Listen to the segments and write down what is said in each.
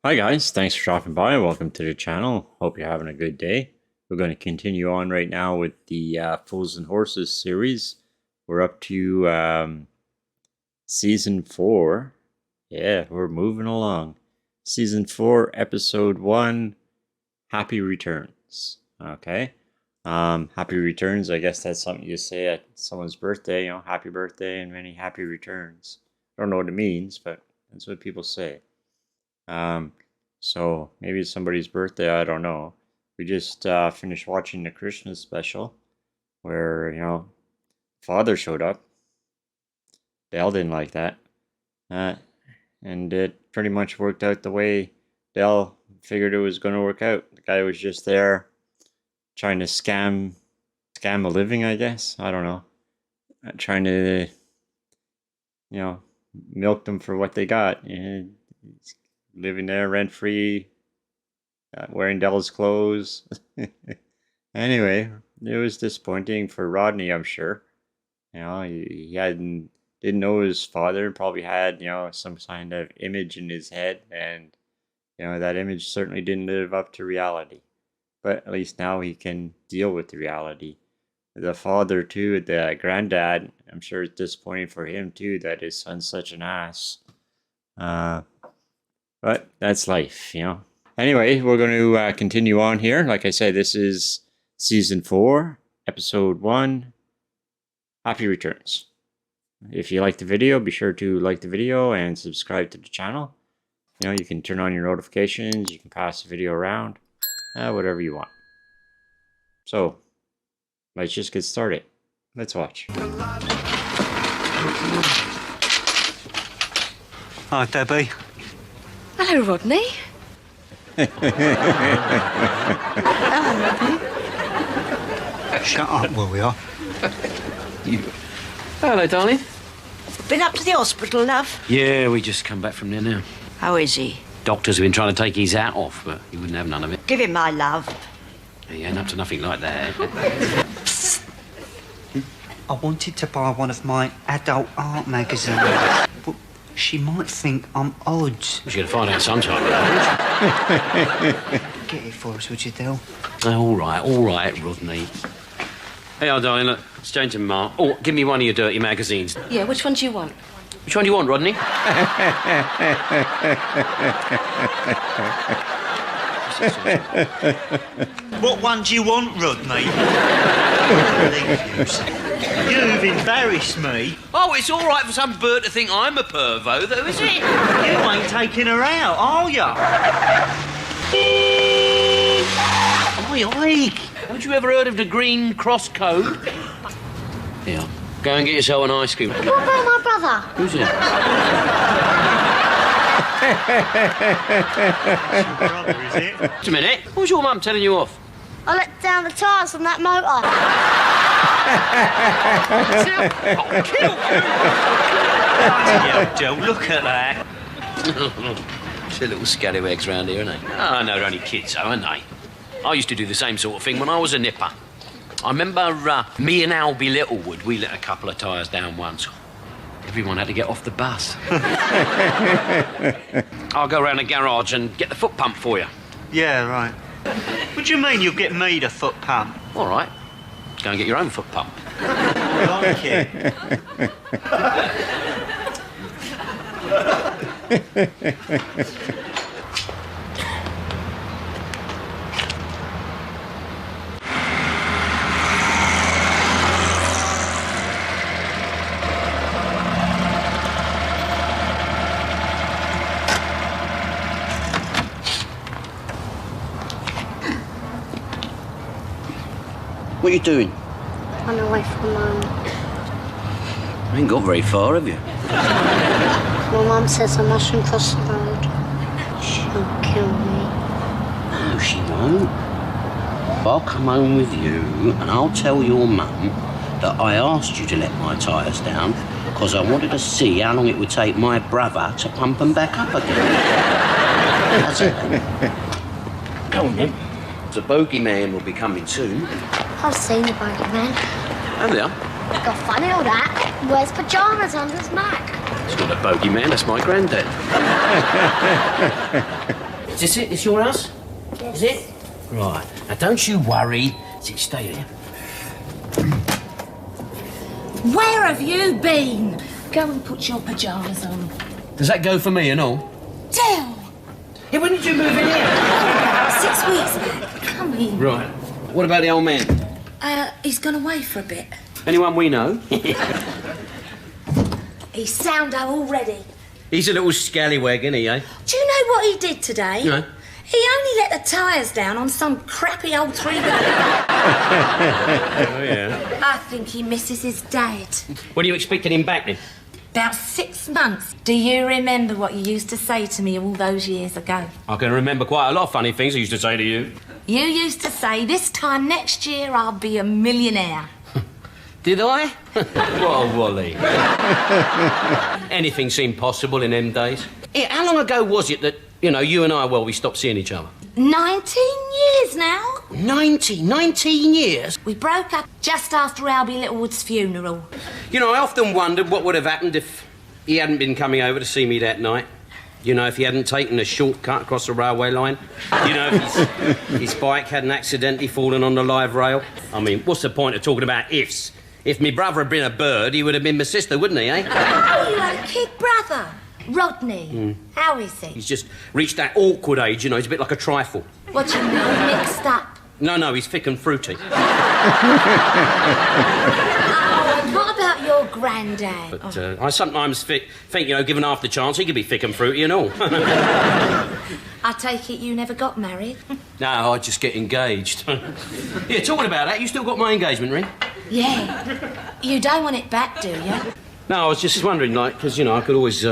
Hi guys, thanks for dropping by. Welcome to the channel. Hope you're having a good day. We're going to continue on right now with the Fools and Horses series. We're up to season 4. Yeah, we're moving along. Season 4, episode 1, Happy Returns. Okay. Happy returns, I guess that's something you say at someone's birthday, happy birthday and many happy returns. I don't know what it means, but that's what people say. So maybe it's somebody's birthday, I don't know. We just finished watching the Christmas special where, father showed up. Dale didn't like that. And it pretty much worked out the way Dale figured it was going to work out. The guy was just there trying to scam a living, I guess. I don't know. Trying to, milk them for what they got. And living there rent-free, wearing Dell's clothes. Anyway, it was disappointing for Rodney, I'm sure. He didn't know his father, probably had, some kind of image in his head, and, that image certainly didn't live up to reality. But at least now he can deal with the reality. The father, too, the granddad, I'm sure it's disappointing for him, too, that his son's such an ass. But that's life, Anyway, we're going to continue on here. Like I said, this is Season 4, Episode 1, Happy Returns. If you like the video, be sure to like the video and subscribe to the channel. You can turn on your notifications, you can pass the video around, whatever you want. So, let's just get started. Let's watch. Hi, Debbie. Hello, Rodney. Hello, Rodney. Shut up, will ya? Hello, darling. Been up to the hospital, love? Yeah, we just come back from there now. How is he? Doctors have been trying to take his hat off, but he wouldn't have none of it. Give him my love. He ain't up to nothing like that. I wanted to buy one of my adult art magazines, but she might think I'm odd. We should find out sometime. Get it for us, would you, Del? All right, Rodney. Hey, darling, look, it's James and Mark. Oh, give me one of your dirty magazines. Yeah, which one do you want? Which one do you want, Rodney? What one do you want, Rodney? You've embarrassed me. Oh, it's all right for some bird to think I'm a pervo, though, is it? You ain't taking her out, are ya? Oi. Haven't you ever heard of the Green Cross Code? Yeah. Go and get yourself an ice cream. What about my brother? Who's it? Your brother, is it? Just a minute. What was your mum telling you off? I let down the tyres on that motor. I'll kill Yeah, Del, look at that. you! Two little scallywags round here, aren't they? Oh, no, they're only kids, though, aren't they? I used to do the same sort of thing when I was a nipper. I remember me and Alby Littlewood, we let a couple of tyres down once. Everyone had to get off the bus. I'll go round the garage and get the foot pump for you. Yeah, right. What do you mean you'll get me the foot pump? All right. Go and get your own foot pump. I like it. What are you doing? I'm away from Mum. You ain't got very far, have you? My Mum says I mustn't cross the road. She'll kill me. No, she won't. I'll come home with you and I'll tell your mum that I asked you to let my tyres down because I wanted to see how long it would take my brother to pump them back up again. That's it, then. Go on, then. The bogeyman will be coming soon. I've seen the bogeyman. Oh, yeah. Got funny all that. Wears pyjamas under his Mac. It's not a bogeyman, that's my granddad. Is this it? It's your house? Yes. Is it? Right. Now, don't you worry. Stay here. Where have you been? Go and put your pyjamas on. Does that go for me and all? Del! Yeah, when did you move in here? About 6 weeks. Come in. Right. What about the old man? He's gone away for a bit. Anyone we know? He's soundo already. He's a little scallywag, isn't he, eh? Do you know what he did today? No. He only let the tyres down on some crappy old three-wheeler. Oh, yeah. I think he misses his dad. When are you expecting him back, then? About 6 months. Do you remember what you used to say to me all those years ago? I can remember quite a lot of funny things I used to say to you. You used to say, this time next year I'll be a millionaire. Did I? What a wally. Anything seemed possible in them days. Yeah, how long ago was it that, you and I, we stopped seeing each other? 19 years now. 19 years? We broke up just after Alby Littlewood's funeral. I often wondered what would have happened if he hadn't been coming over to see me that night. If he hadn't taken a shortcut across the railway line. If his bike hadn't accidentally fallen on the live rail. I mean, what's the point of talking about ifs? If my brother had been a bird, he would have been my sister, wouldn't he, eh? Oh, you had a kid brother, Rodney. How is he? He's just reached that awkward age, he's a bit like a trifle. What do you mean, mixed up? No, he's thick and fruity. Oh, and what about your granddad? But I sometimes think, given half the chance, he could be thick and fruity and all. I take it you never got married? No, I just get engaged. Yeah, talking about that, you still got my engagement ring? Yeah. You don't want it back, do you? No, I was just wondering, because, I could always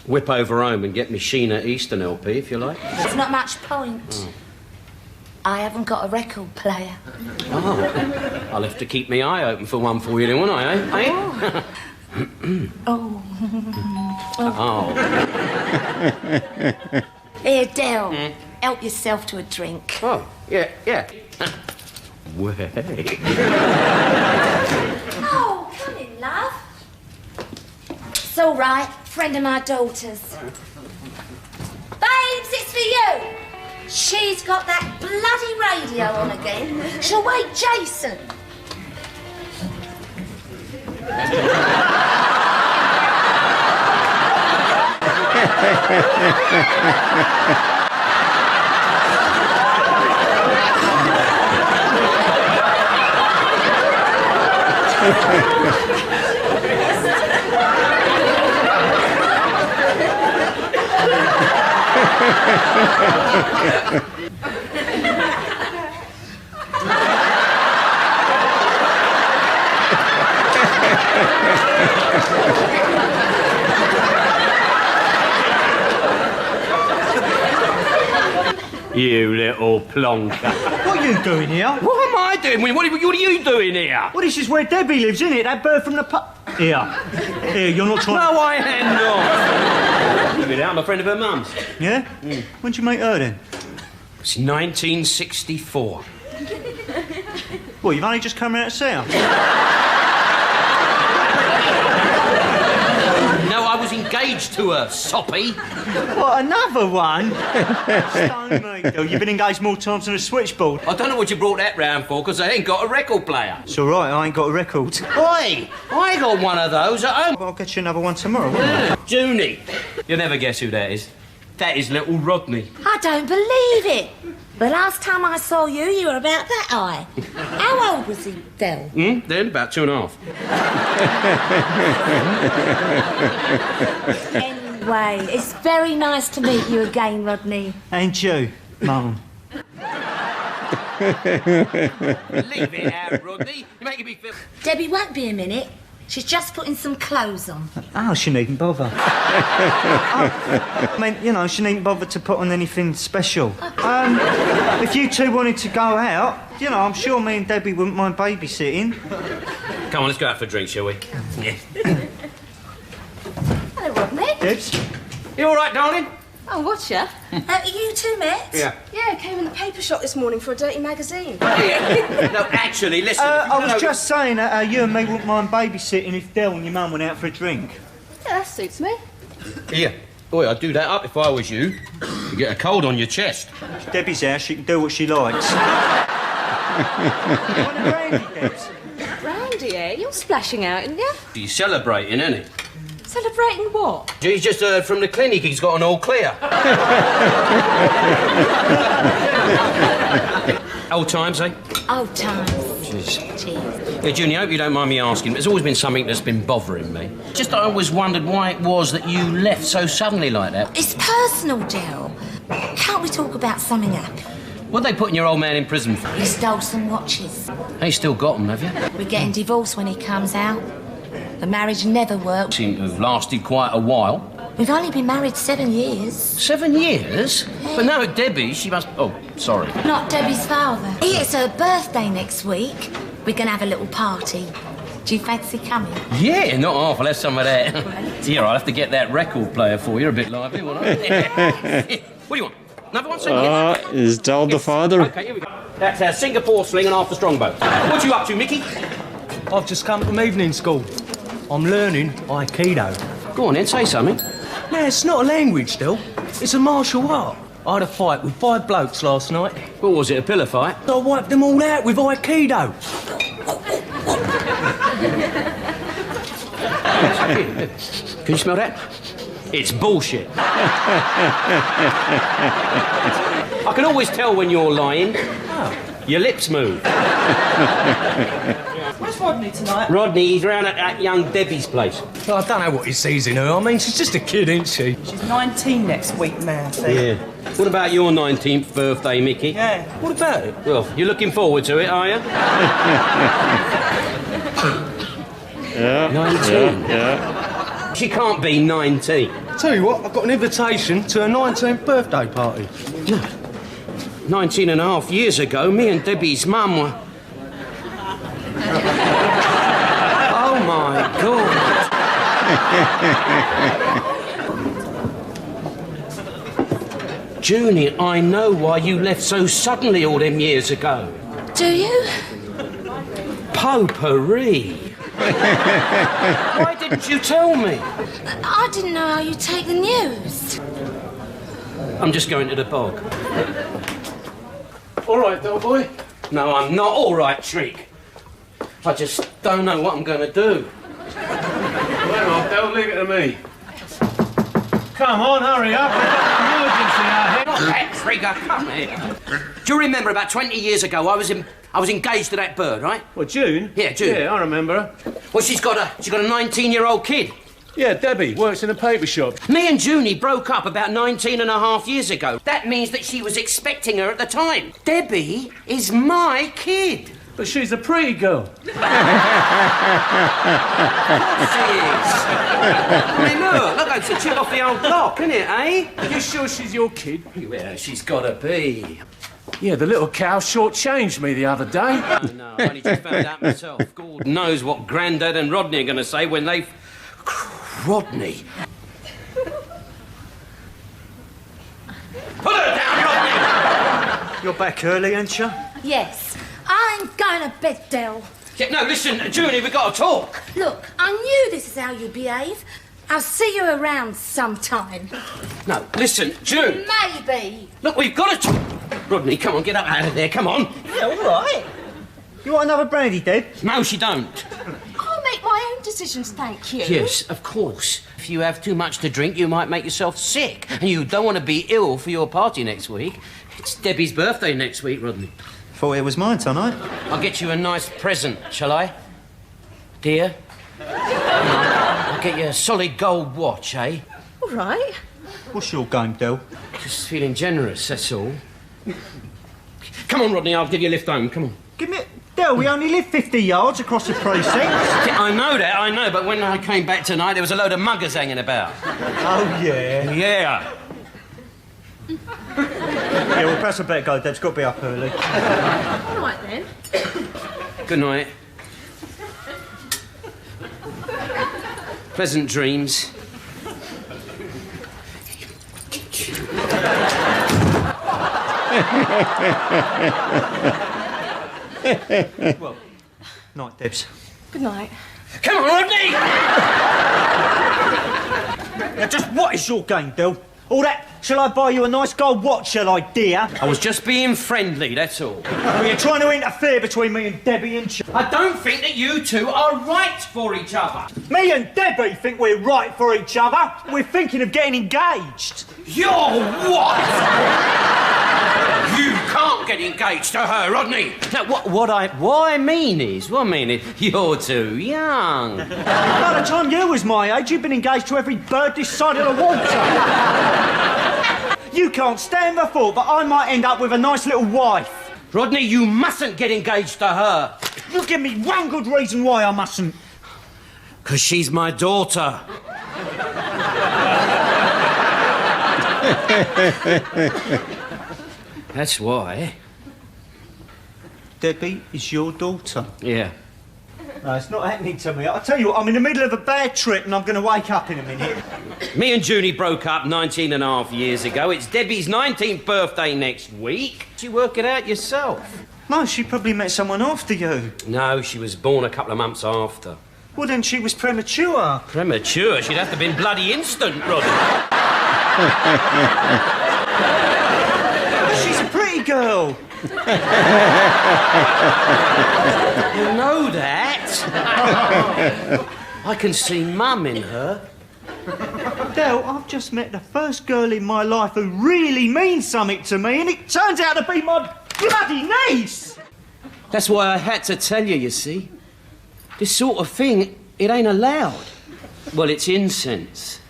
whip over home and get me Sheena Eastern LP, if you like. There's not much point. Oh. I haven't got a record player. Oh, I'll have to keep my eye open for one for you then, won't I, eh? Oh. Oh. Here, Del. Help yourself to a drink. Oh, yeah. Way. Oh, come in, love. It's all right. Friend of my daughter's. Babes, it's for you. She's got that bloody radio on again. She'll wake Jason. You little plonker. What are you doing here? What am I doing? What are you doing here? Well, this is where Debbie lives, isn't it? That bird from the Here, you're not trying... No, I am not. Look at that, I'm a friend of her mum's. Yeah? When'd you meet her then? It's 1964. Well, you've only just come out to see her? No, I was engaged to her, soppy. What, another one? Stone me, Bill. You've been engaged more times than a switchboard. I don't know what you brought that round for, because I ain't got a record player. It's all right, I ain't got a record. Oi, I got one of those at home. Well, I'll get you another one tomorrow, won't I? Junie. You'll never guess who that is. That is little Rodney. I don't believe it. The last time I saw you, you were about that high. How old was he, Del? Then about 2.5. Anyway, it's very nice to meet you again, Rodney. And you, Mum. Leave it out, Rodney. You're making me feel... Debbie won't be a minute. She's just putting some clothes on. Oh, she needn't bother. I mean, she needn't bother to put on anything special. If you two wanted to go out, I'm sure me and Debbie wouldn't mind babysitting. Come on, let's go out for a drink, shall we? Yeah. Hello, Rodney. Debs? You all right, darling? Oh, watcha. You two met? Yeah. Yeah, I came in the paper shop this morning for a dirty magazine. Yeah. No, actually, listen... I was just saying that you and me wouldn't mind babysitting if Del and your mum went out for a drink. Yeah, that suits me. Here, Boy, I'd do that up if I was you. You get a cold on your chest. It's Debbie's house, she can do what she likes. You want a brandy, Debs? Brandy, eh? You're splashing out, aren't you? He's celebrating, isn't he? Celebrating what? He's just heard from the clinic he's got an all clear. Old times, eh? Old times. Cheers. Cheers. Yeah, Junie, I hope you don't mind me asking, but there's always been something that's been bothering me. Just I always wondered why it was that you left so suddenly like that. It's personal, Del. Can't we talk about something happy? What are they putting your old man in prison for? He stole some watches. Hey, still got them, have you? We're getting divorced when he comes out. The marriage never worked. Seem to have lasted quite a while. We've only been married 7 years. 7 years? But now at Debbie, she must... Oh, sorry. Not Debbie's father. It's her birthday next week. We're going to have a little party. Do you fancy coming? Yeah, not half. I'll have some of that. Here, I'll have to get that record player for you. You're a bit lively, won't I? What do you want? Another one? Is Del the father? OK, here we go. That's our Singapore sling and half the strongbow. What you up to, Mickey? I've just come from evening school. I'm learning Aikido. Go on then, say something. No, it's not a language, still. It's a martial art. I had a fight with 5 blokes last night. What was it, a pillar fight? I wiped them all out with Aikido. Can you smell that? It's bullshit. I can always tell when you're lying. Oh. Your lips move. Where's Rodney tonight? Rodney, he's round at that young Debbie's place. Well, I don't know what he sees in her. I mean, she's just a kid, isn't she? She's 19 next week, man. Yeah. What about your 19th birthday, Mickey? Yeah. What about it? Well, you're looking forward to it, are you? Yeah. 19. Yeah. She can't be 19. Tell you what, I've got an invitation to her 19th birthday party. 19 and a half years ago, me and Debbie's mum were... Oh, my God. Junie, I know why you left so suddenly all them years ago. Do you? Potpourri. Why didn't you tell me? I didn't know how you take the news. I'm just going to the bog. All right, doll boy. No, I'm not all right, Shriek. I just don't know what I'm going to do. Well, don't leave it to me. Come on, hurry up. Emergency out here. Not that trigger, come here. Do you remember about 20 years ago I was engaged to that bird, right? Well, June? Yeah, June. Yeah, I remember her. Well, she's got a 19-year-old kid. Yeah, Debbie, works in a paper shop. Me and Junie broke up about 19 and a half years ago. That means that she was expecting her at the time. Debbie is my kid. But she's a pretty girl. Of course she is. I mean, look, it's a chill off the old block, isn't it, eh? Are you sure she's your kid? Yeah, she's got to be. Yeah, the little cow shortchanged me the other day. No, I only just found out myself. God knows what Grandad and Rodney are going to say when they... Rodney. Put her down, Rodney! You're back early, ain't you? Yes. I'm going to bed, Del. Yeah, no, listen, Junie, we've got to talk. Look, I knew this is how you behave. I'll see you around sometime. No, listen, June. Maybe. Look, we've got to... Rodney, come on, get up out of there, come on. Yeah, all right. You want another brandy, Deb? No, she don't. I'll make my own decisions, thank you. Yes, of course. If you have too much to drink, you might make yourself sick. And you don't want to be ill for your party next week. It's Debbie's birthday next week, Rodney. Thought it was mine tonight. I'll get you a nice present, shall I? Dear? I'll get you a solid gold watch, eh? All right. What's your game, Del? Just feeling generous, that's all. Come on, Rodney, I'll give you a lift home, come on. Give me... Del, we only live 50 yards across the precinct. Yeah, I know, but when I came back tonight, there was a load of muggers hanging about. Oh, yeah. Yeah. Yeah, well, perhaps I better go, Deb's got to be up early. All right, then. Good night. Pleasant dreams. Well, night, Debs. Good night. Come on, Rodney! Now, just what is your game, Bill? All that, shall I buy you a nice gold watch, shall I, dear? I was just being friendly, that's all. Well, you're trying to interfere between me and Debbie and I don't think that you two are right for each other. Me and Debbie think we're right for each other. We're thinking of getting engaged. You're what? You can't get engaged to her, Rodney. Now, what I mean is, you're too young. By the time you was my age, you'd been engaged to every bird this side of the water. You can't stand the thought that I might end up with a nice little wife. Rodney, you mustn't get engaged to her. You give me one good reason why I mustn't. 'Cause she's my daughter. That's why. Debbie is your daughter. Yeah. No, it's not happening to me. I'll tell you what, I'm in the middle of a bad trip and I'm going to wake up in a minute. Me and Junie broke up 19 and a half years ago. It's Debbie's 19th birthday next week. Did you work it out yourself? No, she probably met someone after you. No, she was born a couple of months after. Well, then she was premature. Premature? She'd have to have been bloody instant, Rodney. She's a pretty girl. You know that. I can see Mum in her. Del, I've just met the first girl in my life who really means something to me, and it turns out to be my bloody niece. That's why I had to tell you, you see. This sort of thing, it ain't allowed. Well, it's incense.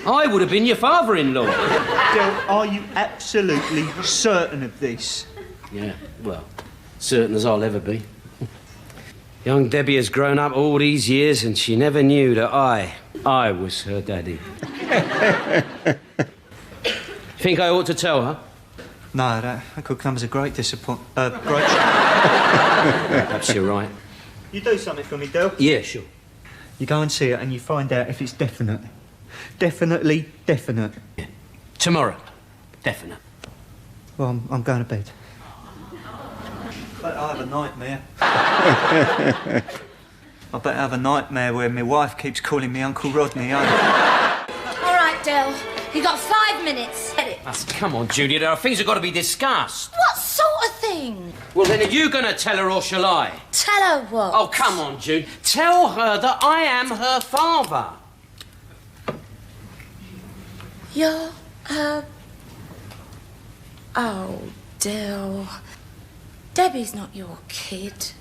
I would have been your father-in-law. Del, are you absolutely certain of this? Yeah, well, certain as I'll ever be. Young Debbie has grown up all these years and she never knew that I was her daddy. Think I ought to tell her? No, that could come as a great disappointment. Perhaps you're right. You do something for me, Del? Yeah, sure. You go and see it and you find out if it's definite. Definitely definite. Yeah. Tomorrow. Definite. Well, I'm going to bed. But I have a nightmare. I bet I have a nightmare where my wife keeps calling me Uncle Rodney. All right, Del. You got 5 minutes. Get it. Come on, Julia. There are things that got to be discussed. What sort of thing? Well, then, are you going to tell her or shall I? Tell her what? Oh, come on, June. Tell her that I am her father. You're, Oh, Del. Debbie's not your kid.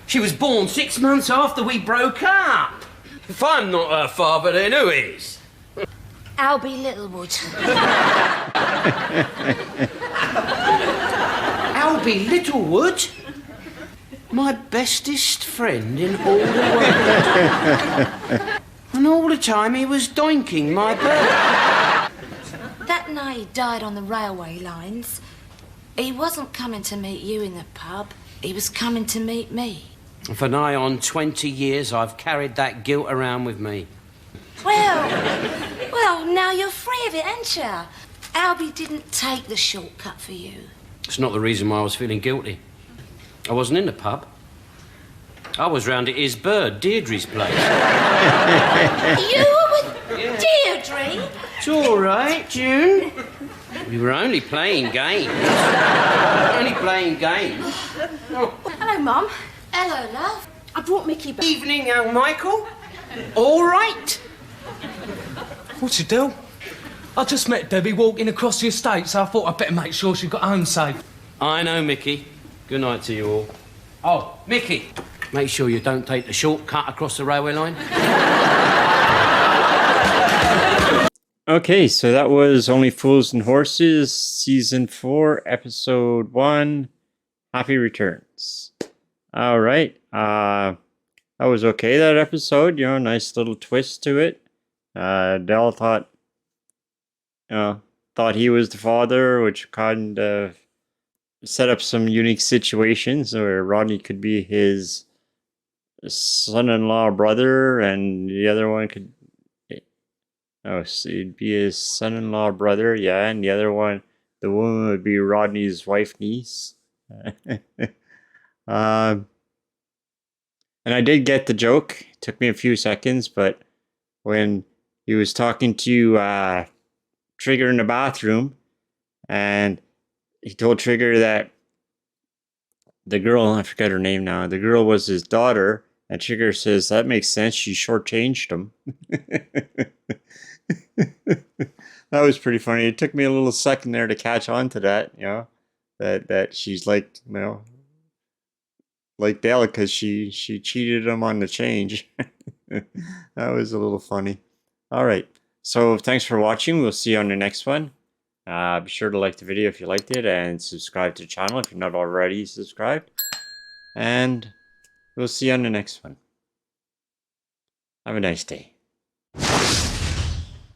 She was born 6 months after we broke up. If I'm not her father, then who is? Alby Littlewood. Alby Littlewood? My bestest friend in all the world. And all the time he was doinking my bird. That night he died on the railway lines. He wasn't coming to meet you in the pub. He was coming to meet me. For nigh on 20 years, I've carried that guilt around with me. Well, now you're free of it, ain't you? Alby didn't take the shortcut for you. It's not the reason why I was feeling guilty. I wasn't in the pub. I was round at his bird, Deirdre's place. You were with Deirdre? It's all right, June. We were only playing games. Only playing games. Oh. Hello, Mum. Hello, love. I brought Mickey back. Evening, young Michael. All right. What's your deal? I just met Debbie walking across the estate, so I thought I'd better make sure she got home safe. I know, Mickey. Good night to you all. Oh, Mickey, make sure you don't take the shortcut across the railway line. Okay, so that was Only Fools and Horses, Season 4, Episode 1, Happy Returns. All right, that was okay, that episode, you know, nice little twist to it. Del thought he was the father, which kind of set up some unique situations where Rodney could be his son-in-law brother, and the other one could... Oh, so it'd be his son-in-law brother, yeah, and the other one, the woman would be Rodney's wife niece. And I did get the joke. It took me a few seconds, but when he was talking to Trigger in the bathroom, and he told Trigger that the girl, I forget her name now, the girl was his daughter, and Trigger says, that makes sense, she shortchanged him. That was pretty funny. It took me a little second there to catch on to that, you know, that she's like, you know, like Dale, because she cheated him on the change. That was a little funny. All right. So thanks for watching. We'll see you on the next one. Be sure to like the video if you liked it and subscribe to the channel if you're not already subscribed. And we'll see you on the next one. Have a nice day.